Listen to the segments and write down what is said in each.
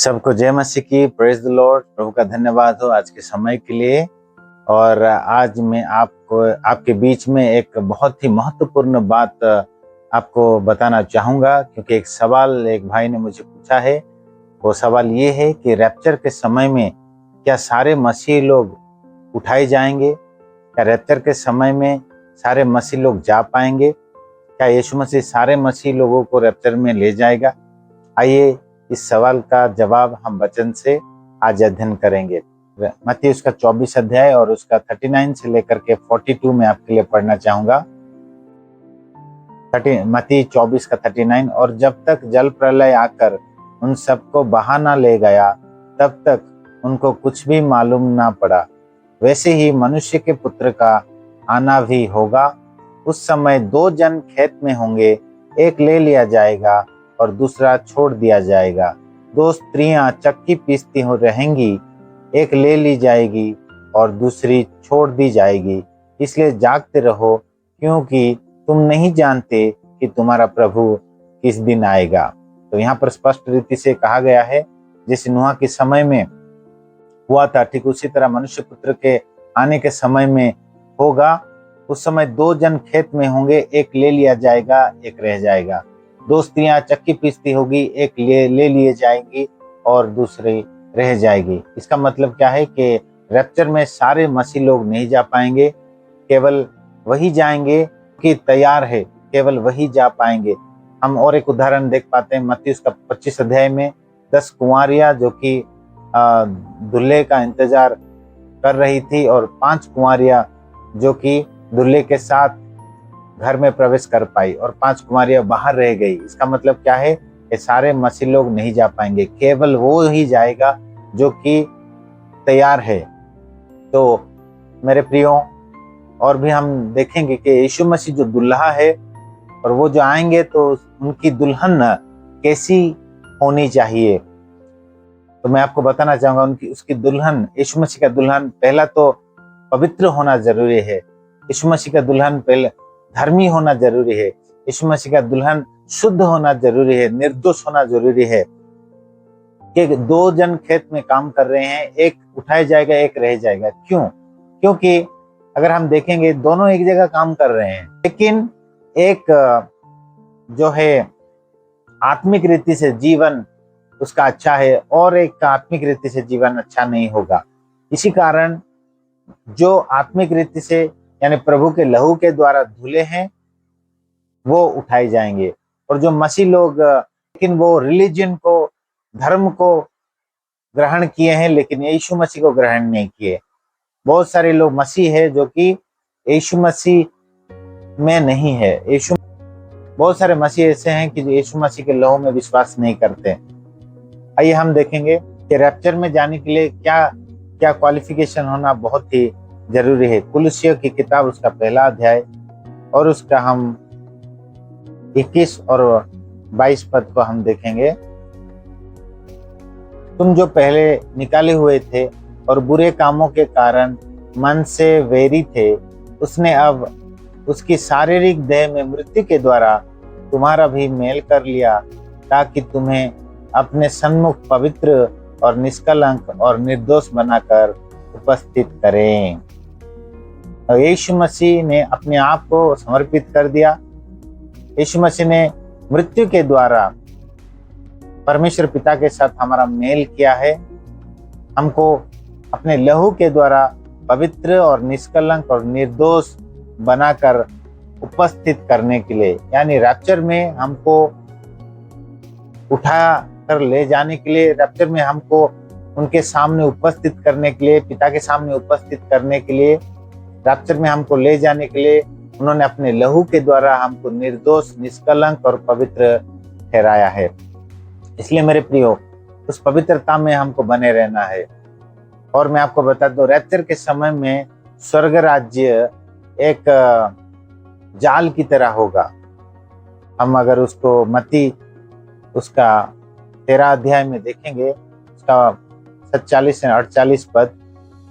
सबको जय मसीह की, प्रेज द लॉर्ड। प्रभु का धन्यवाद हो आज के समय के लिए। और आज मैं आपके बीच में एक बहुत ही महत्वपूर्ण बात आपको बताना चाहूँगा, क्योंकि एक सवाल एक भाई ने मुझे पूछा है। वो सवाल ये है कि रैप्चर के समय में क्या सारे मसीह लोग उठाए जाएंगे? क्या रैप्चर के समय में सारे मसीह लोग जा पाएंगे? क्या यीशु मसीह सारे मसीह लोगों को रैप्चर में ले जाएगा? आइए इस सवाल का जवाब हम वचन से आज अध्ययन करेंगे। मत्ती उसका 24 अध्याय और उसका 39 से लेकर के 42 में आपके लिए पढ़ना चाहूंगा। मत्ती 24 का 39। और जब तक जल प्रलय आकर उन सबको बहा ना ले गया, तब तक उनको कुछ भी मालूम ना पड़ा। वैसे ही मनुष्य के पुत्र का आना भी होगा। उस समय 2 जन खेत में होंगे, एक ले लिया जाएगा और दूसरा छोड़ दिया जाएगा। 2 स्त्रियां चक्की पीसती हो रहेंगी, एक ले ली जाएगी और दूसरी छोड़ दी जाएगी। इसलिए जागते रहो, क्योंकि तुम नहीं जानते कि तुम्हारा प्रभु किस दिन आएगा। तो यहाँ पर स्पष्ट रीति से कहा गया है, जिस नूह के समय में हुआ था, ठीक उसी तरह मनुष्य पुत्र के आने के समय में होगा। उस समय 2 जन खेत में होंगे, एक ले लिया जाएगा, एक रह जाएगा। 2 स्त्रियां चक्की पीसती होगी, एक ले लिए जाएंगी और दूसरी रह जाएगी। इसका मतलब क्या है कि रैप्चर में सारे मसीह लोग नहीं जा पाएंगे, केवल वही जाएंगे कि तैयार है, केवल वही जा पाएंगे। हम और एक उदाहरण देख पाते हैं मत्ती उसका 25 अध्याय में 10 कुंवारियां जो कि दूल्हे का इंतजार कर रही थी, और 5 कुंवारियां जो कि दूल्हे के साथ घर में प्रवेश कर पाई और 5 कुमारियां बाहर रह गई। इसका मतलब क्या है कि सारे मसीह लोग नहीं जा पाएंगे, केवल वो ही जाएगा जो कि तैयार है। तो मेरे प्रियो, और भी हम देखेंगे कि यीशु मसीह जो दुल्हा है और वो जो आएंगे तो उनकी दुल्हन कैसी होनी चाहिए। तो मैं आपको बताना चाहूंगा, उसकी दुल्हन, यीशु मसीह का दुल्हन पहला तो पवित्र होना जरूरी है। यीशु मसीह का दुल्हन पहले धर्मी होना जरूरी है। यीशु मसीह का दुल्हन शुद्ध होना जरूरी है, निर्दोष होना जरूरी है। कि 2 जन खेत में काम कर रहे हैं, एक उठाया जाएगा, एक रह जाएगा। क्यों? क्योंकि अगर हम देखेंगे दोनों एक जगह काम कर रहे हैं, लेकिन एक जो है आत्मिक रीति से जीवन उसका अच्छा है और एक आत्मिक रीति से जीवन अच्छा नहीं होगा। इसी कारण जो आत्मिक रीति से यानी प्रभु के लहू के द्वारा धुले हैं वो उठाए जाएंगे, और जो मसीह लोग लेकिन वो रिलीजन को, धर्म को ग्रहण किए हैं लेकिन यीशु मसीह को ग्रहण नहीं किए। बहुत सारे लोग मसीह है जो कि यीशु मसीह में नहीं है। बहुत सारे मसीह ऐसे हैं कि यीशु मसीह के लहू में विश्वास नहीं करते। आइए हम देखेंगे कि रैप्चर में जाने के लिए क्या क्या क्वालिफिकेशन होना बहुत ही जरूरी है। कुलुस्सियों की किताब उसका 1 अध्याय और उसका हम 21 और 22 पद को हम देखेंगे। तुम जो पहले निकाले हुए थे और बुरे कामों के कारण मन से वैरी थे, उसने अब उसकी शारीरिक देह में मृत्यु के द्वारा तुम्हारा भी मेल कर लिया, ताकि तुम्हें अपने सन्मुख पवित्र और निष्कलंक और निर्दोष बनाकर उपस्थित करें। और यीशु मसीह ने अपने आप को समर्पित कर दिया। यीशु मसीह ने मृत्यु के द्वारा परमेश्वर पिता के साथ हमारा मेल किया है। हमको अपने लहू के द्वारा पवित्र और निष्कलंक और निर्दोष बनाकर उपस्थित करने के लिए, यानी रैप्चर में हमको उठा कर ले जाने के लिए, रैप्चर में हमको उनके सामने उपस्थित करने के लिए, पिता के सामने उपस्थित करने के लिए, रैप्चर में हमको ले जाने के लिए उन्होंने अपने लहू के द्वारा हमको निर्दोष, निष्कलंक और पवित्र ठहराया है। इसलिए मेरे प्रियो, उस पवित्रता में हमको बने रहना है। और मैं आपको बता दूं, रैप्चर के समय में स्वर्ग राज्य एक जाल की तरह होगा। हम अगर उसको मत्ती उसका 13 अध्याय में देखेंगे, उसका 47 से 48 पद,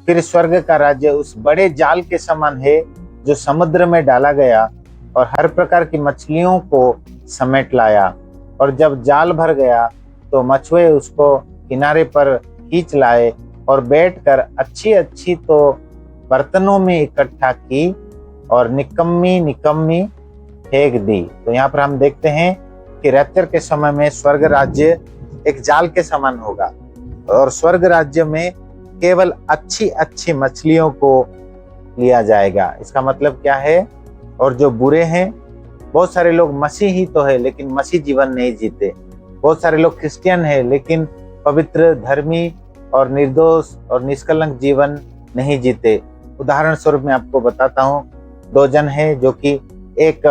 फिर स्वर्ग का राज्य उस बड़े जाल के समान है जो समुद्र में डाला गया और हर प्रकार की मछलियों को समेट लाया। और जब जाल भर गया तो मछुए उसको किनारे पर खींच लाए और बैठकर अच्छी अच्छी तो बर्तनों में इकट्ठा की और निकम्मी निकम्मी फेंक दी। तो यहाँ पर हम देखते हैं कि रैप्चर के समय में स्वर्ग राज्य एक जाल के समान होगा और स्वर्ग राज्य में केवल अच्छी अच्छी मछलियों को लिया जाएगा। इसका मतलब क्या है? और जो बुरे हैं, बहुत सारे लोग मसीह ही तो है लेकिन मसीह जीवन नहीं जीते। बहुत सारे लोग क्रिश्चियन है लेकिन पवित्र, धर्मी और निर्दोष और निष्कलंक जीवन नहीं जीते। उदाहरण स्वरूप मैं आपको बताता हूँ, 2 जन है जो कि एक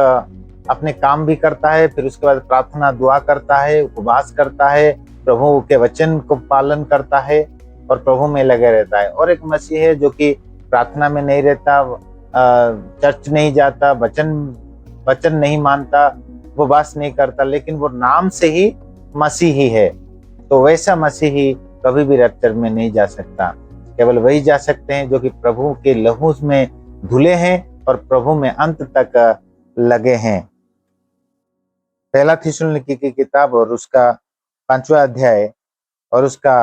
अपने काम भी करता है, फिर उसके बाद प्रार्थना दुआ करता है, उपवास करता है, प्रभु के वचन को पालन करता है और प्रभु में लगे रहता है। और एक मसीह है जो कि प्रार्थना में नहीं रहता, चर्च नहीं जाता, वचन नहीं मानता, उपवास नहीं करता, लेकिन वो नाम से ही मसीही है। तो वैसा मसीही कभी भी रैप्चर में नहीं जा सकता। केवल वही जा सकते हैं जो कि प्रभु के लहू में धुले हैं और प्रभु में अंत तक लगे हैं। पहला थिस्सलुनीकी की किताब और उसका 5वां अध्याय और उसका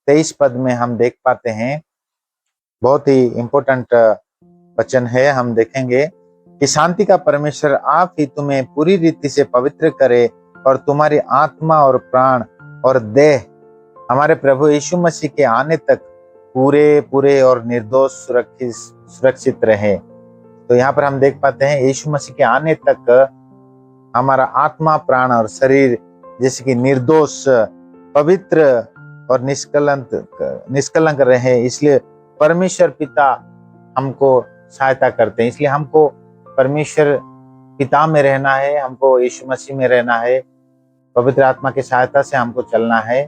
23 पद में हम देख पाते हैं, बहुत ही इंपॉर्टेंट वचन है। हम देखेंगे कि शांति का परमेश्वर आप ही तुम्हें पूरी रीति से पवित्र करे और तुम्हारी आत्मा और प्राण और देह हमारे प्रभु यीशु मसीह के आने तक पूरे पूरे और निर्दोष सुरक्षित रहे। तो यहाँ पर हम देख पाते हैं यीशु मसीह के आने तक हमारा आत्मा, प्राण और शरीर जैसे कि निर्दोष, पवित्र और निष्कलंक रहे। इसलिए परमेश्वर पिता हमको सहायता करते हैं। इसलिए हमको परमेश्वर पिता में रहना है, हमको यीशु मसीह में रहना है, पवित्र आत्मा की सहायता से हमको चलना है।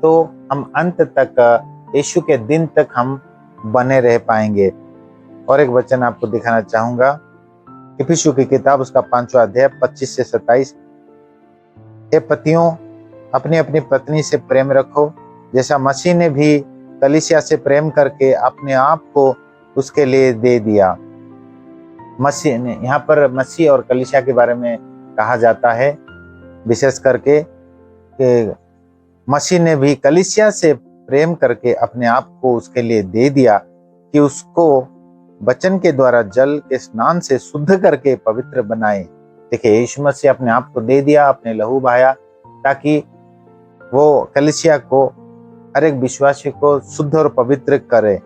तो हम अंत तक, यीशु के दिन तक हम बने रह पाएंगे। और एक वचन आपको दिखाना चाहूंगा, इफिसियों की किताब उसका 5वां अध्याय 25 से 27। हे पतियों, अपनी अपनी पत्नी से प्रेम रखो, जैसा मसीह ने भी कलीसिया से प्रेम करके अपने आप को उसके लिए दे दिया। मसीह ने, यहाँ पर मसीह और कलीसिया के बारे में कहा जाता है, विशेष करके कि मसीह ने भी कलीसिया से प्रेम करके अपने आप को उसके लिए दे दिया कि उसको वचन के द्वारा जल के स्नान से शुद्ध करके पवित्र बनाए। देखिए, यीशु मसीह अपने आप को दे दिया, अपने लहू बहाया ताकि वो कलीसिया को, हर एक विश्वासी को शुद्ध और पवित्र करे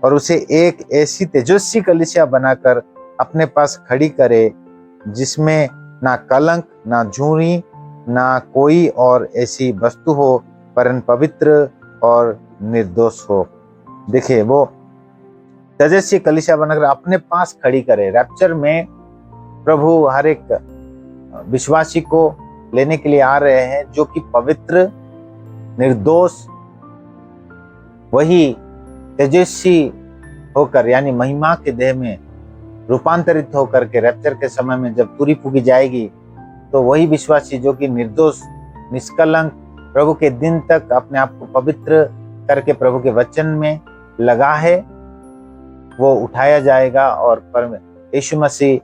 और उसे एक ऐसी तेजस्वी कलीसिया बनाकर अपने पास खड़ी करे जिसमें ना कलंक, ना झुर्री, ना कोई और ऐसी वस्तु हो, परंतु पवित्र और निर्दोष हो। देखिए, वो तेजस्वी कलीसिया बनाकर अपने पास खड़ी करे। रैप्चर में प्रभु हर एक विश्वासी को लेने के लिए आ रहे हैं जो कि पवित्र, निर्दोष, वही तेजस्वी होकर यानी महिमा के देह में रूपांतरित होकर के रैप्चर के समय में जब तुरी फूकी जाएगी तो वही विश्वासी जो कि निर्दोष, निष्कलंक, प्रभु के दिन तक अपने आप को पवित्र करके प्रभु के वचन में लगा है, वो उठाया जाएगा और यीशु मसीह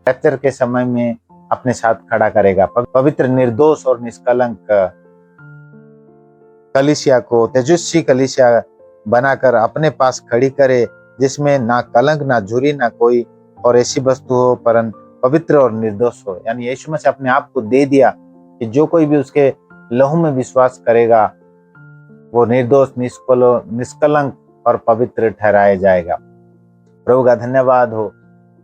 रैप्चर के समय में अपने साथ खड़ा करेगा। पवित्र, निर्दोष और निष्कलंक कलीसिया को तेजस्वी कलीसिया बनाकर अपने पास खड़ी करे जिसमें ना कलंक, ना झुर्री, ना कोई और ऐसी वस्तु हो, परंतु पवित्र और निर्दोष हो। यानी यीशु मसीह अपने आप को दे दिया कि जो कोई भी उसके लहू में विश्वास करेगा वो निर्दोष, निष्कलंक और पवित्र ठहराया जाएगा। प्रभु का धन्यवाद हो,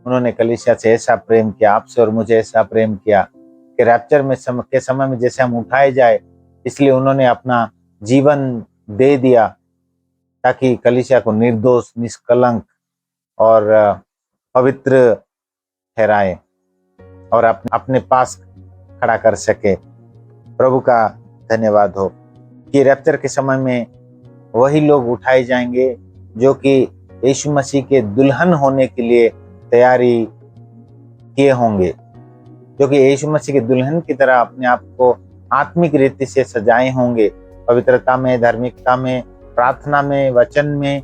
उन्होंने कलीसिया से ऐसा प्रेम किया, आपसे और मुझे ऐसा प्रेम किया कि रैप्चर में के समय में जैसे हम उठाए जाए, इसलिए उन्होंने अपना जीवन दे दिया ताकि कलीसिया को निर्दोष, निष्कलंक और पवित्र ठहराए और अपने पास खड़ा कर सके। प्रभु का धन्यवाद हो कि रैप्चर के समय में वही लोग उठाए जाएंगे जो कि यीशु मसीह के दुल्हन होने के लिए तैयारी किए होंगे, जो कि यीशु मसीह के दुल्हन की तरह अपने आप को आत्मिक रीति से सजाए होंगे, पवित्रता में, धार्मिकता में, प्रार्थना में, वचन में,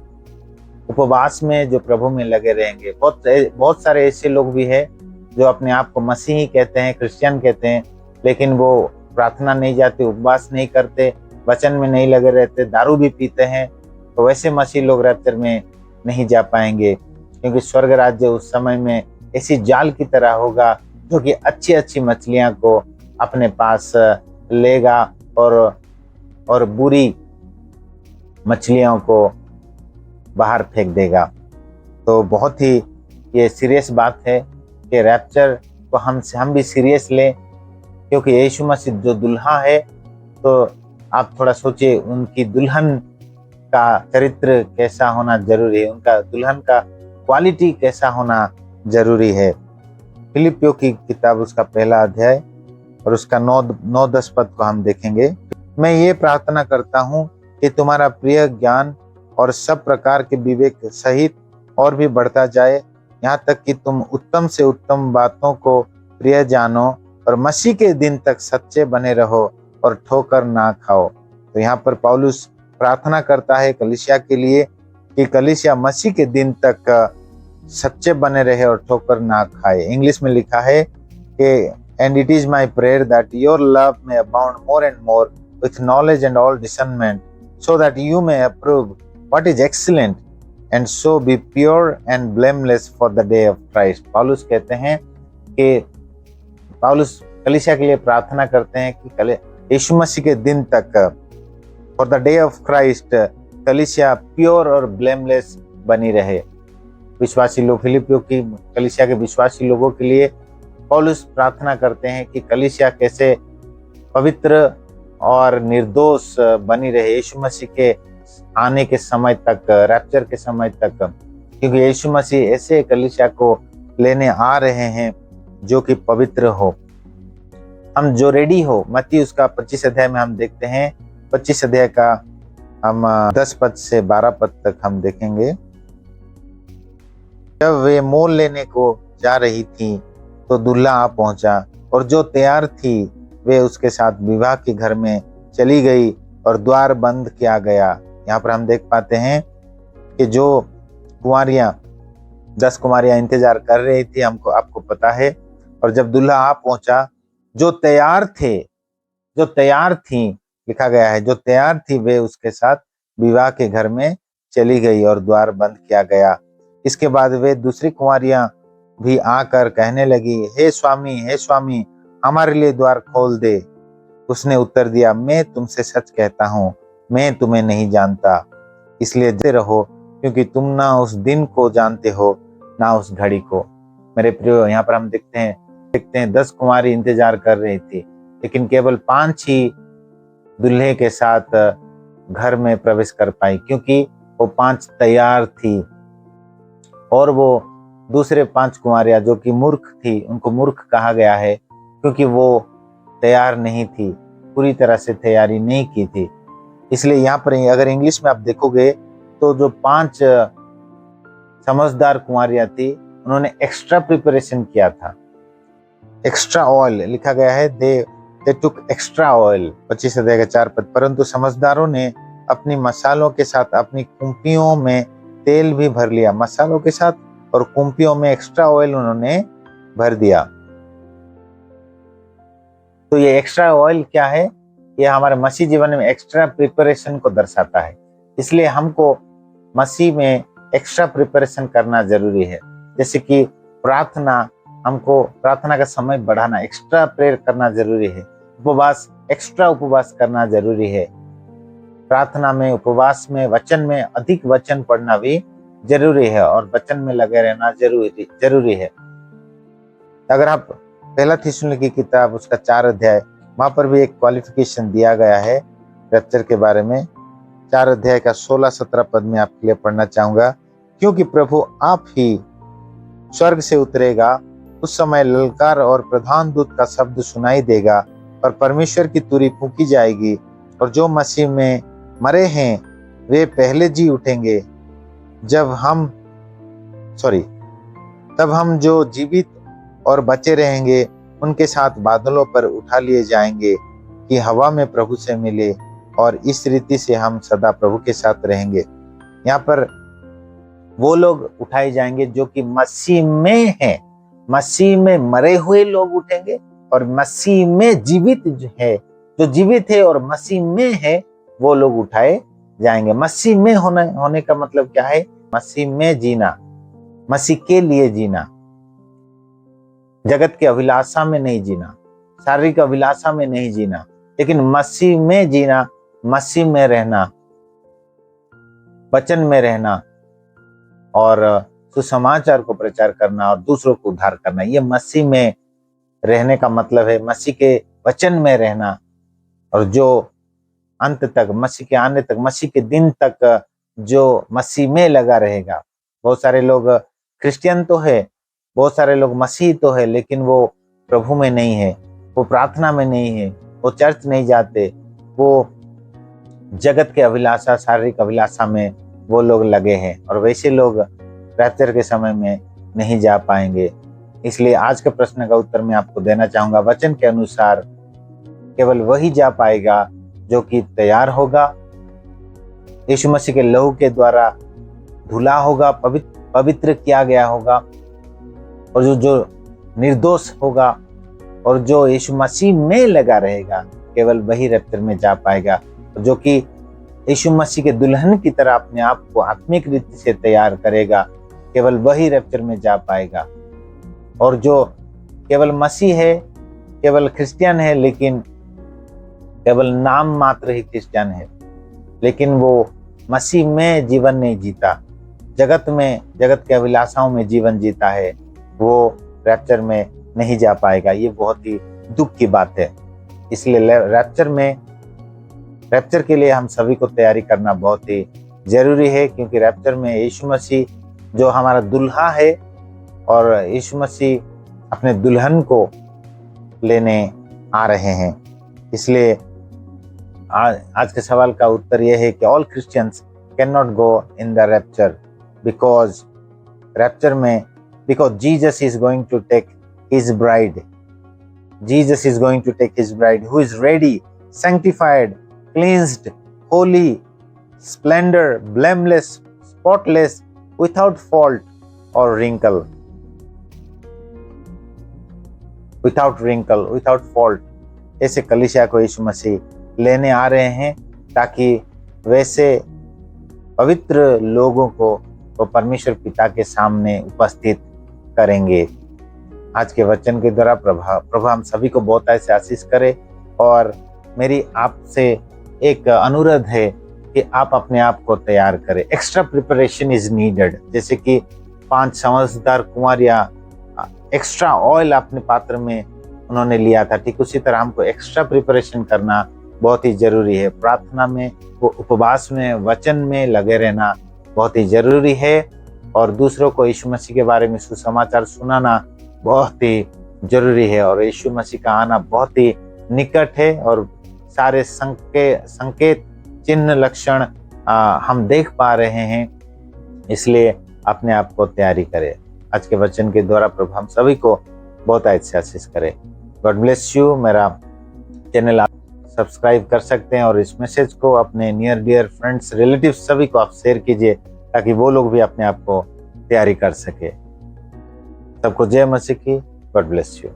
उपवास में, जो प्रभु में लगे रहेंगे। बहुत सारे ऐसे लोग भी हैं जो अपने आप को मसीही कहते हैं, क्रिश्चियन कहते हैं, लेकिन वो प्रार्थना नहीं जाते, उपवास नहीं करते, वचन में नहीं लगे रहते, दारू भी पीते हैं, तो वैसे मसीह लोग रैप्चर में नहीं जा पाएंगे, क्योंकि स्वर्ग राज्य उस समय में ऐसी जाल की तरह होगा जो कि अच्छी अच्छी मछलियां को अपने पास लेगा और बुरी मछलियों को बाहर फेंक देगा। तो बहुत ही ये सीरियस बात है कि रैप्चर को हम भी सीरियस लें, क्योंकि यीशु मसीह जो दुल्हा है, तो आप थोड़ा सोचिए उनकी दुल्हन का चरित्र कैसा होना जरूरी है, उनका दुल्हन का क्वालिटी कैसा होना जरूरी है। फिलिपियों की किताब उसका पहला अध्याय और उसका 9-10 पद को हम देखेंगे। मैं ये प्रार्थना करता हूँ कि तुम्हारा प्रिय ज्ञान और सब प्रकार के विवेक सहित और भी बढ़ता जाए, यहाँ तक कि तुम उत्तम से उत्तम बातों को प्रिय जानो और मसीह के दिन तक सच्चे बने रहो और ठोकर ना खाओ। तो यहाँ पर पौलुस प्रार्थना करता है कलीसिया के लिए कि कलीसिया मसीह के दिन तक सच्चे बने रहे और ठोकर ना खाए। इंग्लिश में लिखा है कि and it is my prayer that your love may abound more and more with knowledge and all discernment, so that you may approve what is excellent, and so be pure and blameless for the day of Christ। पौलुस कहते हैं कि पौलुस कलीसिया के लिए प्रार्थना करते हैं कि यीशु मसीह के दिन तक for the day of Christ कलीसिया प्योर और ब्लेमलेस बनी रहे। विश्वासी लोग, फिलिपियों की कलीसिया के विश्वासी लोगों के लिए पौलुस प्रार्थना करते हैं कि कलीसिया कैसे पवित्र और निर्दोष बनी रहे यीशु मसीह के आने के समय तक, रैप्चर के समय तक, क्योंकि यीशु मसीह ऐसे कलीसिया को लेने आ रहे हैं जो कि पवित्र हो, हम जो रेडी हो। मत्ती उसका 25 अध्याय में हम देखते हैं, 25 अध्याय का हम 10 पद से 12 पद तक हम देखेंगे। जब वे मोल लेने को जा रही थी तो दूल्हा आ पहुंचा, और जो तैयार थी वे उसके साथ विवाह के घर में चली गई और द्वार बंद किया गया। यहाँ पर हम देख पाते हैं कि जो कुंवारियां 10 कुंवारियां इंतजार कर रही थी, आपको पता है, और जब दूल्हा आ पहुंचा, जो तैयार थी, लिखा गया है जो तैयार थी वे उसके साथ विवाह के घर में चली गई और द्वार बंद किया गया। इसके बाद वे दूसरी कुंवारियां भी आकर कहने लगी, हे स्वामी, हमारे लिए द्वार खोल दे। उसने उत्तर दिया, मैं तुमसे सच कहता हूँ, मैं तुम्हें नहीं जानता, इसलिए जल्दी रहो, क्योंकि तुम ना उस दिन को जानते हो ना उस घड़ी को। मेरे प्रियो, यहाँ पर हम देखते हैं 10 कुंवारी इंतजार कर रही थी, लेकिन केवल 5 ही दूल्हे के साथ घर में प्रवेश कर पाई, क्योंकि वो 5 तैयार थी, और वो दूसरे 5 कुंवारियां जो कि मूर्ख थी, उनको मूर्ख कहा गया है क्योंकि वो तैयार नहीं थी, पूरी तरह से तैयारी नहीं की थी। इसलिए यहाँ पर अगर इंग्लिश में आप देखोगे तो जो 5 समझदार कुंवारियां थी, उन्होंने एक्स्ट्रा प्रिपरेशन किया था। एक्स्ट्रा ऑयल लिखा गया है, दे टुक एक्स्ट्रा ऑयल, 25 अध्याय का 4 पद। परंतु समझदारों ने अपनी मसालों के साथ अपनी कुंपियों में तेल भी भर लिया। मसालों के साथ और कुंपियों में एक्स्ट्रा ऑयल उन्होंने भर दिया। तो ये एक्स्ट्रा ऑयल क्या है? ये हमारे मसीह जीवन में एक्स्ट्रा प्रिपरेशन को दर्शाता है। इसलिए हमको मसीह में एक्स्ट्रा प्रिपरेशन करना जरूरी है। जैसे कि प्रार्थना, हमको प्रार्थना का समय बढ़ाना, एक्स्ट्रा प्रेयर करना जरूरी है। उपवास, एक्स्ट्रा उपवास करना जरूरी है। प्रार्थना में, उपवास में, वचन में अधिक वचन पढ़ना भी जरूरी है, और वचन में लगे रहना जरूरी है। अगर आप पहला थिस्सलुनीकि की किताब उसका 4 अध्याय, वहां पर भी एक क्वालिफिकेशन दिया गया है रैप्चर के बारे में। 4 अध्याय का 16-17 पद में आपके लिए पढ़ना चाहूंगा। क्योंकि प्रभु आप ही स्वर्ग से उतरेगा, उस समय ललकार और प्रधान दूत का शब्द सुनाई देगा, और परमेश्वर की तुरी फूंकी जाएगी, और जो मसीह में मरे हैं वे पहले जी उठेंगे। तब हम जो जीवित और बचे रहेंगे उनके साथ बादलों पर उठा लिए जाएंगे कि हवा में प्रभु से मिले, और इस रीति से हम सदा प्रभु के साथ रहेंगे। यहाँ पर वो लोग उठाए जाएंगे जो कि मसीह में हैं। मसीह में मरे हुए लोग उठेंगे, और मसीह में जीवित है, जो जीवित है और मसीह में है, वो लोग उठाए जाएंगे। मसीह में होने का मतलब क्या है? मसीह में जीना, मसीह के लिए जीना, जगत की अभिलाषा में नहीं जीना, शारीरिक अभिलाषा में नहीं जीना, लेकिन मसीह में जीना, मसीह में रहना, वचन में रहना और सुसमाचार को प्रचार करना और दूसरों को उद्धार करना। ये मसीह में रहने का मतलब है, मसीह के वचन में रहना। और जो अंत तक, मसीह के आने तक, मसीह के दिन तक जो मसीह में लगा रहेगा। बहुत सारे लोग क्रिश्चियन तो है, बहुत सारे लोग मसीह तो है, लेकिन वो प्रभु में नहीं है, वो प्रार्थना में नहीं है, वो चर्च नहीं जाते, वो जगत के अभिलाषा, शारीरिक अभिलाषा में वो लोग लगे हैं, और वैसे लोग रैप्चर के समय में नहीं जा पाएंगे। इसलिए आज के प्रश्न का उत्तर मैं आपको देना चाहूंगा, वचन के अनुसार केवल वही जा पाएगा जो कि तैयार होगा, यीशु मसीह के लहू के द्वारा धुला होगा, पवित्र किया गया होगा, और जो निर्दोष होगा और जो यीशु मसीह में लगा रहेगा, केवल वही रैप्चर में जा पाएगा। जो कि यीशु मसीह के दुल्हन की तरह अपने आप को आत्मिक रीति से तैयार करेगा, केवल वही रैप्चर में जा पाएगा। और जो केवल मसीह है, केवल क्रिश्चियन है, लेकिन केवल नाम मात्र ही क्रिश्चियन है, लेकिन वो मसीह में जीवन नहीं जीता, जगत के अभिलाषाओं में जीवन जीता है, वो रैप्चर में नहीं जा पाएगा। ये बहुत ही दुख की बात है। इसलिए रैप्चर के लिए हम सभी को तैयारी करना बहुत ही जरूरी है, क्योंकि रैप्चर में यीशु मसीह जो हमारा दुल्हा है, और यीशु मसीह अपने दुल्हन को लेने आ रहे हैं। इसलिए आज के सवाल का उत्तर यह है कि all Christians can not go in the rapture because Jesus is going to take his bride. Jesus is going to take his bride who is ready, sanctified, cleansed, holy, splendor, blameless, spotless, without fault or wrinkle. Without fault. ऐसे कलीसिया को यीशु मसीह लेने आ रहे हैं, ताकि वैसे पवित्र लोगों को वो परमेश्वर पिता के सामने उपस्थित करेंगे। आज के वचन के द्वारा प्रभु हम सभी को बहुत ऐसे आशीष करे। और मेरी आपसे एक अनुरोध है कि आप अपने आप को तैयार करें। Extra preparation is needed. जैसे कि 5 समझदार कुंवारियां एक्स्ट्रा ऑयल अपने पात्र में उन्होंने लिया था, ठीक उसी तरह हमको एक्स्ट्रा प्रिपरेशन करना बहुत ही जरूरी है। प्रार्थना में, वो उपवास में, वचन में लगे रहना बहुत ही जरूरी है। और दूसरों को यीशु मसीह के बारे में सुसमाचार सुनाना बहुत ही जरूरी है। और यीशु मसीह का आना बहुत ही निकट है, और सारे संकेत, चिन्ह, लक्षण हम देख पा रहे हैं। इसलिए अपने आप को तैयारी करें। आज के वचन के द्वारा प्रभु हम सभी को बहुत अच्छे आशीष करे। God bless you. मेरा चैनल आप सब्सक्राइब कर सकते हैं, और इस मैसेज को अपने नियर डियर फ्रेंड्स, रिलेटिव्स सभी को आप शेयर कीजिए, ताकि वो लोग भी अपने आप को तैयारी कर सके। सबको जय मसीह की। God bless you.